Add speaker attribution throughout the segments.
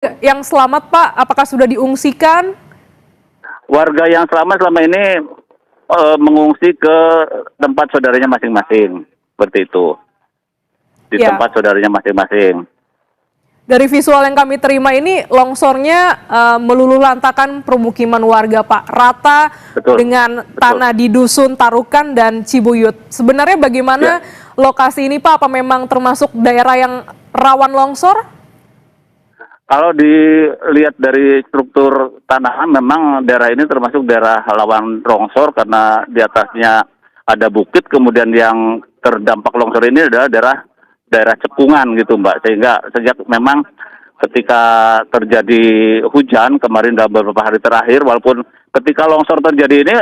Speaker 1: yang selamat, Pak, apakah sudah diungsikan?
Speaker 2: Warga yang selamat selama ini mengungsi ke tempat saudaranya masing-masing, seperti itu. Di
Speaker 1: Ya,
Speaker 2: tempat saudaranya masing-masing.
Speaker 1: dari visual yang kami terima ini longsornya meluluh lantakan permukiman warga, Pak, rata
Speaker 2: Betul,
Speaker 1: dengan
Speaker 2: betul.
Speaker 1: tanah di Dusun Tarukan dan Cibuyut. Sebenarnya bagaimana
Speaker 2: Ya,
Speaker 1: lokasi ini, Pak? Apa memang termasuk daerah yang rawan longsor?
Speaker 2: kalau dilihat dari struktur tanah, memang daerah ini termasuk daerah rawan longsor karena di atasnya ada bukit, kemudian yang terdampak longsor ini adalah daerah cekungan gitu, Mbak. Sehingga sejak memang ketika terjadi hujan kemarin dalam beberapa hari terakhir, walaupun ketika longsor terjadi ini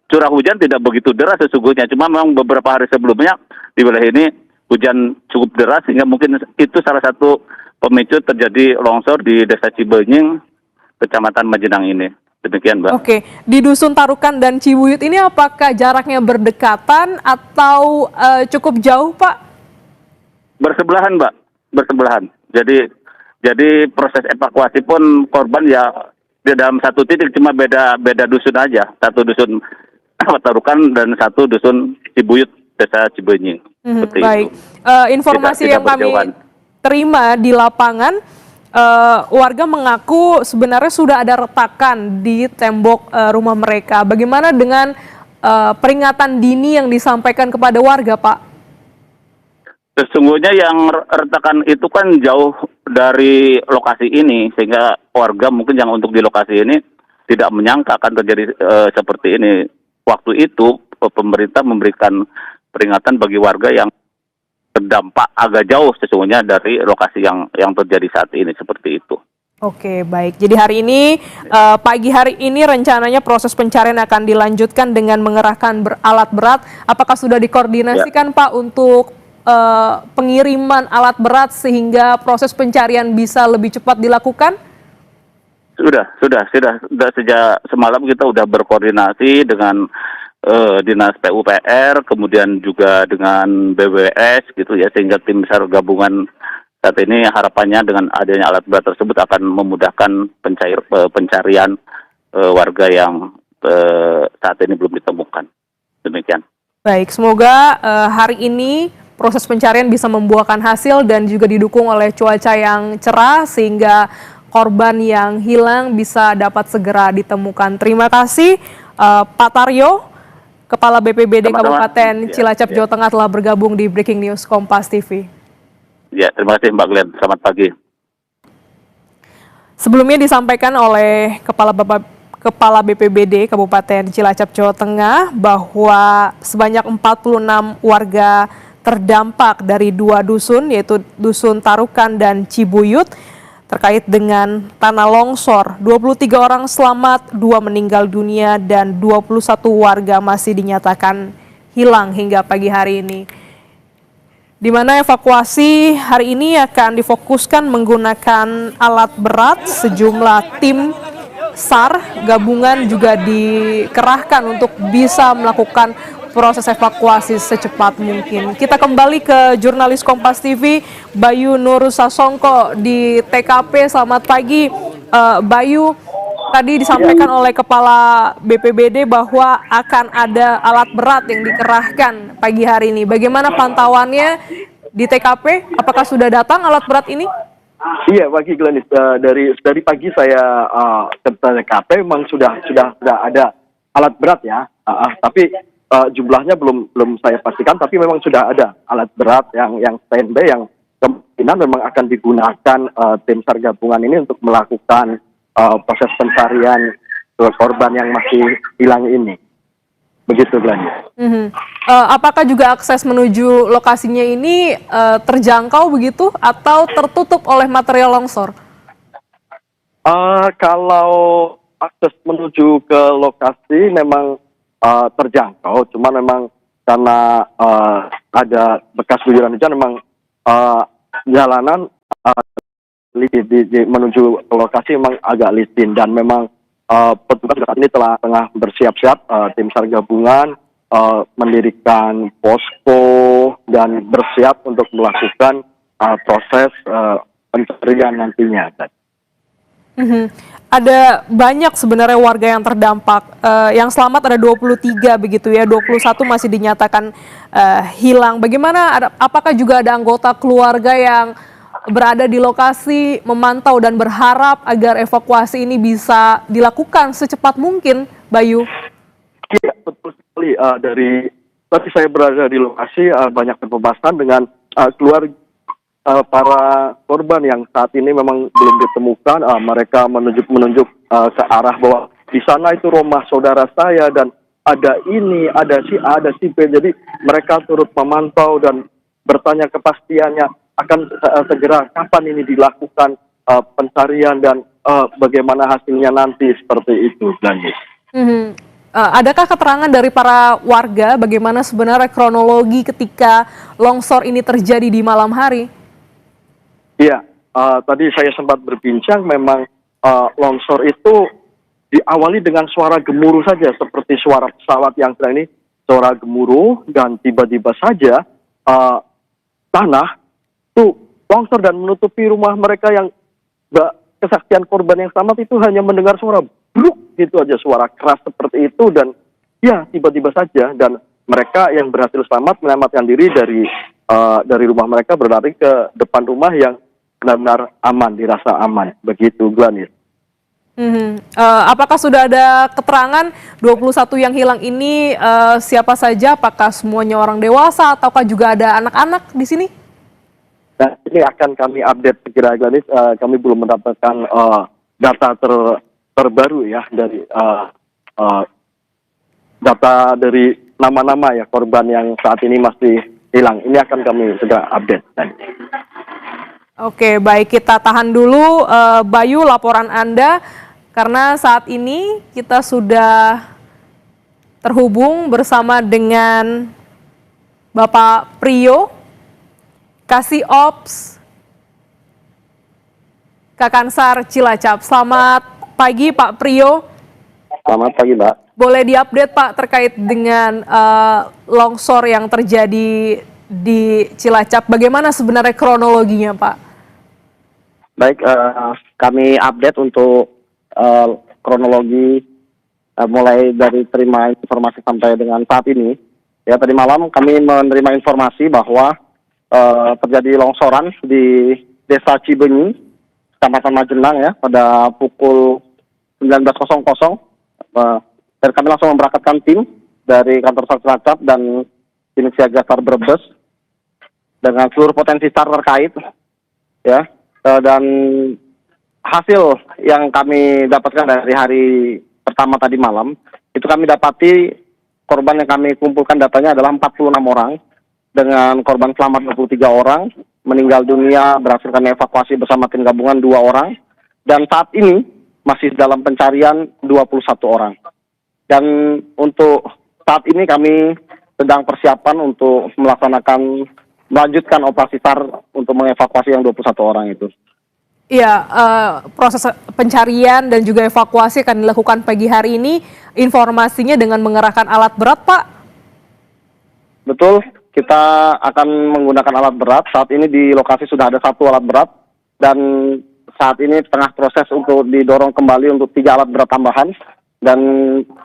Speaker 2: curah hujan tidak begitu deras sesungguhnya, cuma memang beberapa hari sebelumnya di wilayah ini hujan cukup deras sehingga mungkin itu salah satu pemicu terjadi longsor di Desa Cibenying, Kecamatan Majenang ini. Demikian, Mbak.
Speaker 1: Oke, di Dusun Tarukan dan Cibuyut ini apakah jaraknya berdekatan atau cukup jauh, Pak?
Speaker 2: Bersebelahan, Mbak. Bersebelahan. Jadi proses evakuasi pun korban ya di dalam satu titik, cuma beda dusun aja. Satu dusun Tarukan dan satu dusun Cibuyut, Desa Cibenying. Seperti itu.
Speaker 1: Baik. Informasi
Speaker 2: Tidak
Speaker 1: yang kami
Speaker 2: berjauhan.
Speaker 1: terima di lapangan, warga mengaku sebenarnya sudah ada retakan di tembok rumah mereka. Bagaimana dengan peringatan dini yang disampaikan kepada warga, Pak?
Speaker 2: Sesungguhnya yang retakan itu kan jauh dari lokasi ini, sehingga warga mungkin yang untuk di lokasi ini tidak menyangka akan terjadi seperti ini. Waktu itu pemerintah memberikan peringatan bagi warga yang terdampak agak jauh sesungguhnya dari lokasi yang terjadi saat ini, seperti itu.
Speaker 1: Oke, baik. Jadi hari ini, pagi hari ini rencananya proses pencarian akan dilanjutkan dengan mengerahkan alat berat. Apakah sudah
Speaker 2: Ya,
Speaker 1: dikoordinasikan, Pak, untuk pengiriman alat berat sehingga proses pencarian bisa lebih cepat dilakukan?
Speaker 2: sudah sejak semalam kita sudah berkoordinasi dengan Dinas PUPR, kemudian juga dengan BWS gitu ya, sehingga tim SAR gabungan saat ini harapannya dengan adanya alat berat tersebut akan memudahkan pencarian warga yang saat ini belum ditemukan. Demikian.
Speaker 1: Baik, semoga hari ini proses pencarian bisa membuahkan hasil dan juga didukung oleh cuaca yang cerah sehingga korban yang hilang bisa dapat segera ditemukan. Terima kasih Pak Taryo, Kepala BPBD
Speaker 2: Sama-sama.
Speaker 1: Kabupaten
Speaker 2: Ya,
Speaker 1: Cilacap,
Speaker 2: ya.
Speaker 1: Jawa Tengah telah bergabung di Breaking News Kompas TV.
Speaker 2: Ya, terima kasih Mbak Glenn. Selamat pagi.
Speaker 1: Sebelumnya disampaikan oleh Kepala BPBD Kabupaten Cilacap, Jawa Tengah bahwa sebanyak 46 warga terdampak dari 2 dusun, yaitu Dusun Tarukan dan Cibuyut, terkait dengan tanah longsor. 23 orang selamat, 2 meninggal dunia, dan 21 warga masih dinyatakan hilang hingga pagi hari ini. Di mana evakuasi hari ini akan difokuskan menggunakan alat berat. Sejumlah tim SAR gabungan juga dikerahkan untuk bisa melakukan proses evakuasi secepat mungkin. Kita kembali ke jurnalis Kompas TV, Bayu Nur Sasongko di TKP. Selamat pagi, Bayu. Tadi disampaikan oleh Kepala BPBD bahwa akan ada alat berat yang dikerahkan pagi hari ini. Bagaimana pantauannya di TKP? Apakah sudah datang alat berat ini?
Speaker 3: Iya, pagi Glenis. Dari pagi saya ke TKP memang sudah ada alat berat ya. Tapi jumlahnya belum saya pastikan. Tapi memang sudah ada alat berat yang standby yang kemungkinan memang akan digunakan tim SAR gabungan ini untuk melakukan proses pencarian korban yang masih hilang ini. Begitu Glenis.
Speaker 1: Apakah juga akses menuju lokasinya ini terjangkau begitu atau tertutup oleh material longsor?
Speaker 3: Kalau akses menuju ke lokasi memang terjangkau, cuma memang karena ada bekas guyuran hujan, memang jalanan menuju ke lokasi memang agak licin, dan memang petugas saat ini tengah bersiap-siap, tim SAR gabungan mendirikan posko dan bersiap untuk melakukan proses pencarian nantinya.
Speaker 1: Mhm. Ada banyak sebenarnya warga yang terdampak. Yang selamat ada 23 begitu ya, 21 masih dinyatakan hilang. Bagaimana, apakah juga ada anggota keluarga yang berada di lokasi memantau dan berharap agar evakuasi ini bisa dilakukan secepat mungkin, Bayu?
Speaker 3: Iya, betul sekali. Dari tadi saya berada di lokasi, banyak pembahasan dengan keluarga para korban yang saat ini memang belum ditemukan. Mereka menunjuk ke arah bahwa di sana itu rumah saudara saya dan ada ini, ada si A, ada si B. Jadi mereka turut memantau dan bertanya kepastiannya akan segera kapan ini dilakukan pencarian dan bagaimana hasilnya nanti seperti itu. Lanjut.
Speaker 1: Mhm. Adakah keterangan dari para warga bagaimana sebenarnya kronologi ketika longsor ini terjadi di malam hari?
Speaker 3: Iya, tadi saya sempat berbincang, memang longsor itu diawali dengan suara gemuruh saja, seperti suara pesawat yang sedang ini, suara gemuruh, dan tiba-tiba saja tanah itu longsor dan menutupi rumah mereka yang kesaksian korban yang selamat itu hanya mendengar suara bruk gitu aja, suara keras seperti itu, dan ya tiba-tiba saja, dan mereka yang berhasil selamat menyelamatkan diri dari rumah mereka, berlari ke depan rumah yang benar-benar aman, dirasa aman. Begitu, Gladys.
Speaker 1: Apakah sudah ada keterangan 21 yang hilang ini siapa saja? Apakah semuanya orang dewasa ataukah juga ada anak-anak di sini?
Speaker 3: Nah, ini akan kami update segera, Gladys. Kami belum mendapatkan data terbaru ya dari data dari nama-nama ya korban yang saat ini masih hilang. Ini akan kami segera update.
Speaker 1: Oke, baik, kita tahan dulu Bayu laporan Anda karena saat ini kita sudah terhubung bersama dengan Bapak Priyo, Kasih Ops Kakansar Cilacap. Selamat pagi Pak Priyo.
Speaker 3: Selamat pagi, Mbak.
Speaker 1: Boleh diupdate Pak terkait dengan longsor yang terjadi di Cilacap. Bagaimana sebenarnya kronologinya Pak?
Speaker 4: Baik, kami update untuk kronologi mulai dari terima informasi sampai dengan saat ini. Ya, tadi malam kami menerima informasi bahwa terjadi longsoran di Desa Cibenyi, Kecamatan Majenang ya, pada pukul 19.00. Dan kami langsung memberangkatkan tim dari kantor SAR Cilacap dan tim siaga SAR Brebes dengan seluruh potensi SAR terkait, ya. Dan hasil yang kami dapatkan dari hari pertama tadi malam, itu kami dapati korban yang kami kumpulkan datanya adalah 46 orang, dengan korban selamat 23 orang, meninggal dunia berhasil kami evakuasi bersama tim gabungan 2 orang, dan saat ini masih dalam pencarian 21 orang. Dan untuk saat ini kami sedang persiapan untuk melanjutkan operasi SAR untuk mengevakuasi yang 21 orang itu.
Speaker 1: Iya, proses pencarian dan juga evakuasi akan dilakukan pagi hari ini. Informasinya dengan mengerahkan alat berat, Pak?
Speaker 4: Betul, kita akan menggunakan alat berat. Saat ini di lokasi sudah ada 1 alat berat, dan saat ini tengah proses untuk didorong kembali untuk 3 alat berat tambahan. Dan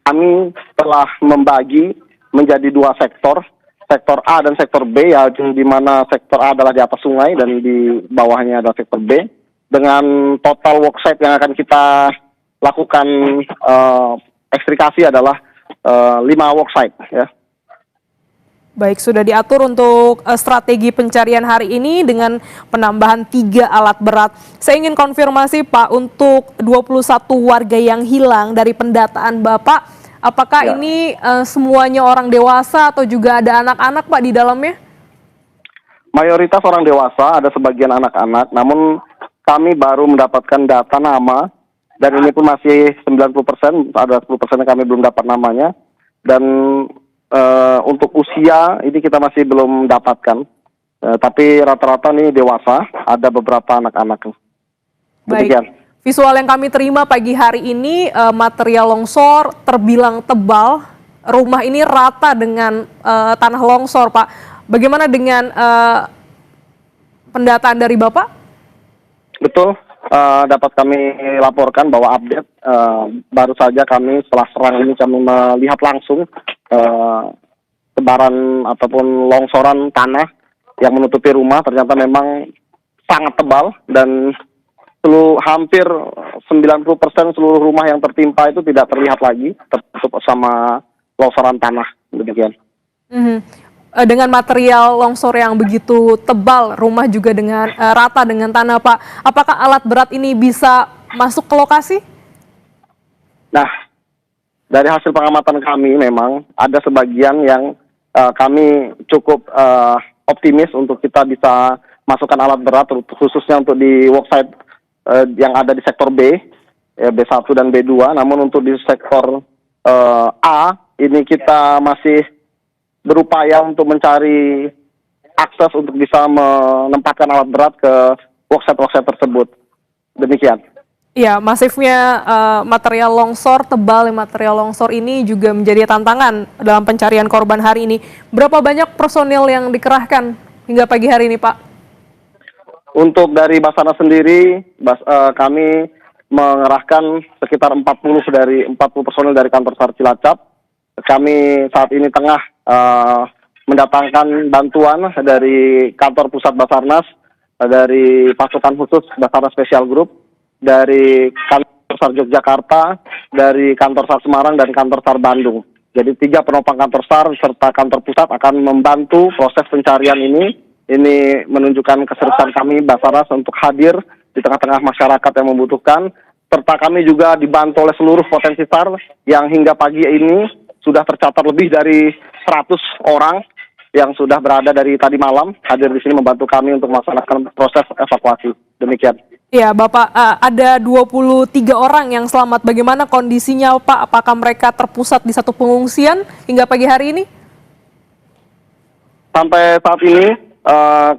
Speaker 4: kami telah membagi menjadi 2 sektor, sektor A dan sektor B, ya, di mana sektor A adalah di atas sungai dan di bawahnya adalah sektor B, dengan total worksite yang akan kita lakukan ekstrikasi adalah 5 worksite, ya.
Speaker 1: Baik, sudah diatur untuk strategi pencarian hari ini dengan penambahan 3 alat berat. Saya ingin konfirmasi Pak, untuk 21 warga yang hilang dari pendataan Bapak, apakah ini semuanya orang dewasa atau juga ada anak-anak Pak di dalamnya?
Speaker 4: Mayoritas orang dewasa, ada sebagian anak-anak, namun kami baru mendapatkan data nama, dan ini pun masih 90%, ada 10% yang kami belum dapat namanya, dan untuk usia ini kita masih belum dapatkan, tapi rata-rata ini dewasa, ada beberapa anak-anak.
Speaker 1: Baik, visual yang kami terima pagi hari ini, material longsor terbilang tebal, rumah ini rata dengan tanah longsor Pak. Bagaimana dengan pendataan dari Bapak?
Speaker 4: Betul, dapat kami laporkan bahwa update baru saja kami setelah serang ini kami melihat langsung sebaran ataupun longsoran tanah yang menutupi rumah ternyata memang sangat tebal dan hampir 90% seluruh rumah yang tertimpa itu tidak terlihat lagi, tertutup sama longsoran tanah, demikian.
Speaker 1: Dengan material longsor yang begitu tebal, rumah juga dengan rata dengan tanah, Pak. Apakah alat berat ini bisa masuk ke lokasi?
Speaker 4: Nah, dari hasil pengamatan kami memang ada sebagian yang kami cukup optimis untuk kita bisa masukkan alat berat, khususnya untuk di worksite yang ada di sektor B, B1 dan B2. Namun untuk di sektor A, ini kita masih berupaya untuk mencari akses untuk bisa menempatkan alat berat ke worksite tersebut. Demikian.
Speaker 1: Ya, masifnya material longsor, tebal material longsor ini juga menjadi tantangan dalam pencarian korban hari ini. Berapa banyak personil yang dikerahkan hingga pagi hari ini, Pak?
Speaker 4: Untuk dari Basarnas sendiri, kami mengerahkan sekitar 40 personil dari kantor SAR Cilacap. Kami saat ini tengah mendatangkan bantuan dari kantor pusat Basarnas, dari pasukan khusus Basarnas Special Group, dari kantor SAR Yogyakarta, dari kantor SAR Semarang, dan kantor SAR Bandung. Jadi 3 penopang kantor SAR serta kantor pusat akan membantu proses pencarian ini. Ini menunjukkan keseriusan kami Basarnas untuk hadir di tengah-tengah masyarakat yang membutuhkan, serta kami juga dibantu oleh seluruh potensi SAR yang hingga pagi ini sudah tercatat lebih dari 100 orang yang sudah berada dari tadi malam hadir di sini membantu kami untuk melaksanakan proses evakuasi. Demikian.
Speaker 1: Ya, Bapak, ada 23 orang yang selamat. Bagaimana kondisinya, Pak? Apakah mereka terpusat di satu pengungsian hingga pagi hari ini?
Speaker 4: Sampai saat ini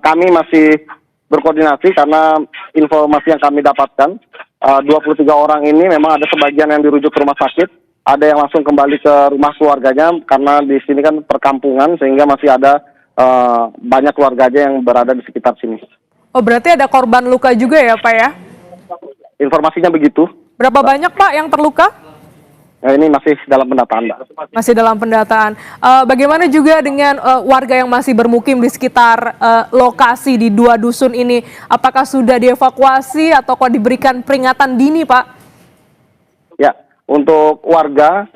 Speaker 4: kami masih berkoordinasi karena informasi yang kami dapatkan 23 orang ini memang ada sebagian yang dirujuk ke rumah sakit, ada yang langsung kembali ke rumah keluarganya karena di sini kan perkampungan sehingga masih ada banyak keluarganya yang berada di sekitar sini.
Speaker 1: Oh, berarti ada korban luka juga ya, Pak ya?
Speaker 4: Informasinya begitu.
Speaker 1: Berapa banyak, Pak, yang terluka?
Speaker 4: Ini masih dalam pendataan, Mbak.
Speaker 1: Masih dalam pendataan. Bagaimana juga dengan warga yang masih bermukim di sekitar lokasi di 2 dusun ini? Apakah sudah dievakuasi atau kok diberikan peringatan dini, Pak?
Speaker 4: Ya, untuk warga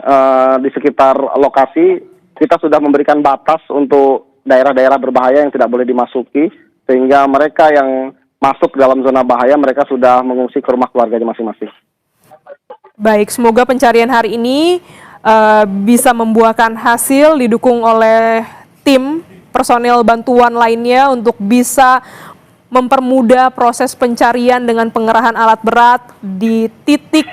Speaker 4: di sekitar lokasi, kita sudah memberikan batas untuk daerah-daerah berbahaya yang tidak boleh dimasuki, sehingga mereka yang masuk dalam zona bahaya, mereka sudah mengungsi ke rumah keluarganya masing-masing.
Speaker 1: Baik, semoga pencarian hari ini bisa membuahkan hasil didukung oleh tim personil bantuan lainnya untuk bisa mempermudah proses pencarian dengan pengerahan alat berat di titik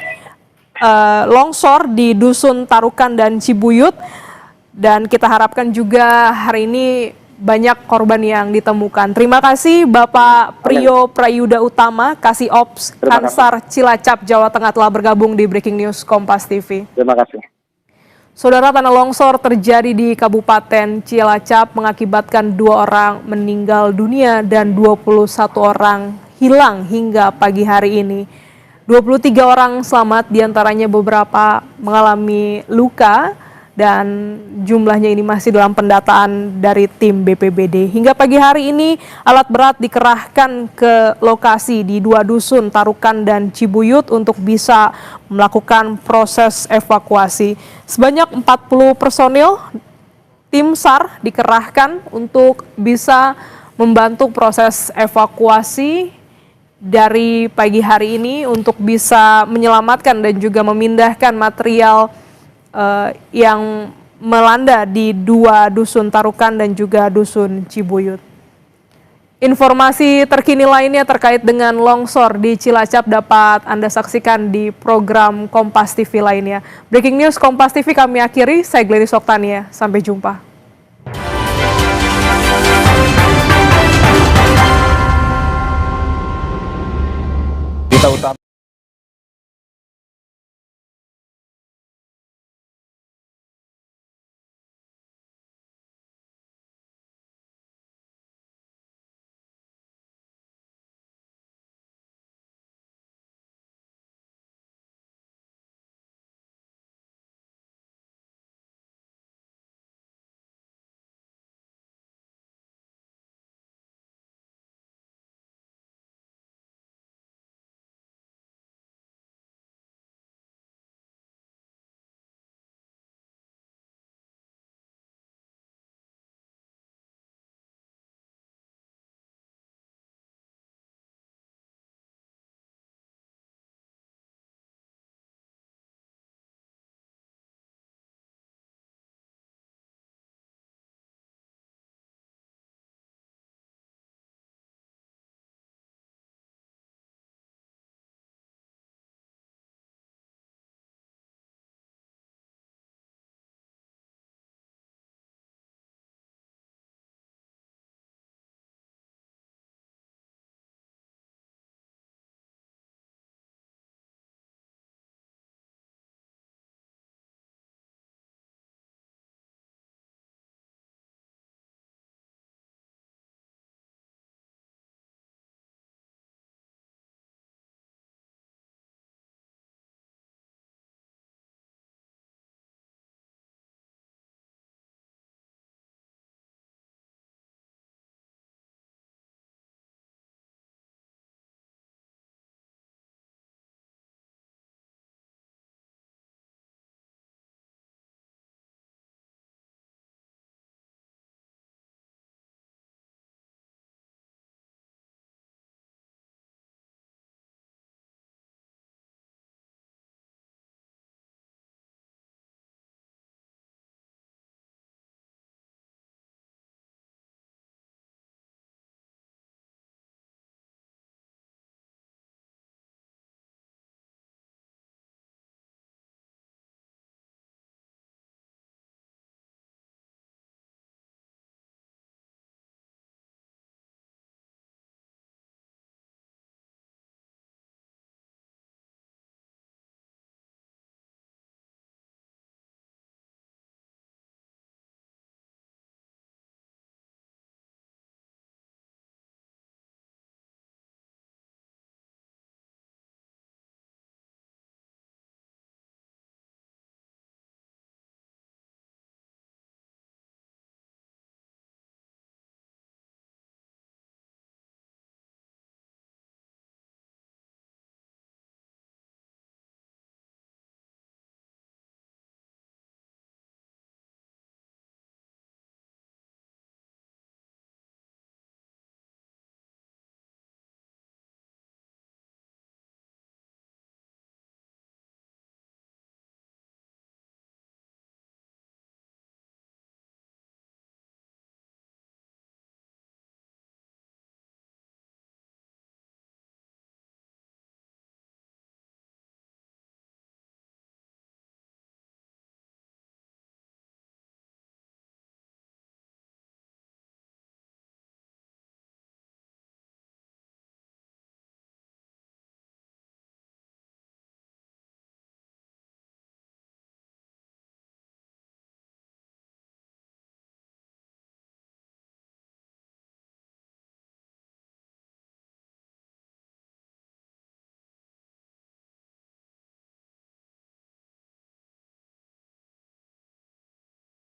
Speaker 1: longsor di Dusun Tarukan dan Cibuyut. Dan kita harapkan juga hari ini banyak korban yang ditemukan. Terima kasih Bapak Priyo Prayuda Utama, Kasih Ops Kansar Cilacap, Jawa Tengah telah bergabung di Breaking News Kompas TV.
Speaker 4: Terima kasih.
Speaker 1: Saudara, tanah longsor terjadi di Kabupaten Cilacap mengakibatkan 2 orang meninggal dunia dan 21 orang hilang hingga pagi hari ini. 23 orang selamat, diantaranya beberapa mengalami luka, dan jumlahnya ini masih dalam pendataan dari tim BPBD. Hingga pagi hari ini alat berat dikerahkan ke lokasi di 2 dusun Tarukan dan Cibuyut untuk bisa melakukan proses evakuasi. Sebanyak 40 personil tim SAR dikerahkan untuk bisa membantu proses evakuasi dari pagi hari ini untuk bisa menyelamatkan dan juga memindahkan material yang melanda di 2 dusun Tarukan dan juga dusun Cibuyut. Informasi terkini lainnya terkait dengan longsor di Cilacap dapat Anda saksikan di program Kompas TV lainnya. Breaking News Kompas TV kami akhiri, saya Gladys Oktania, sampai jumpa.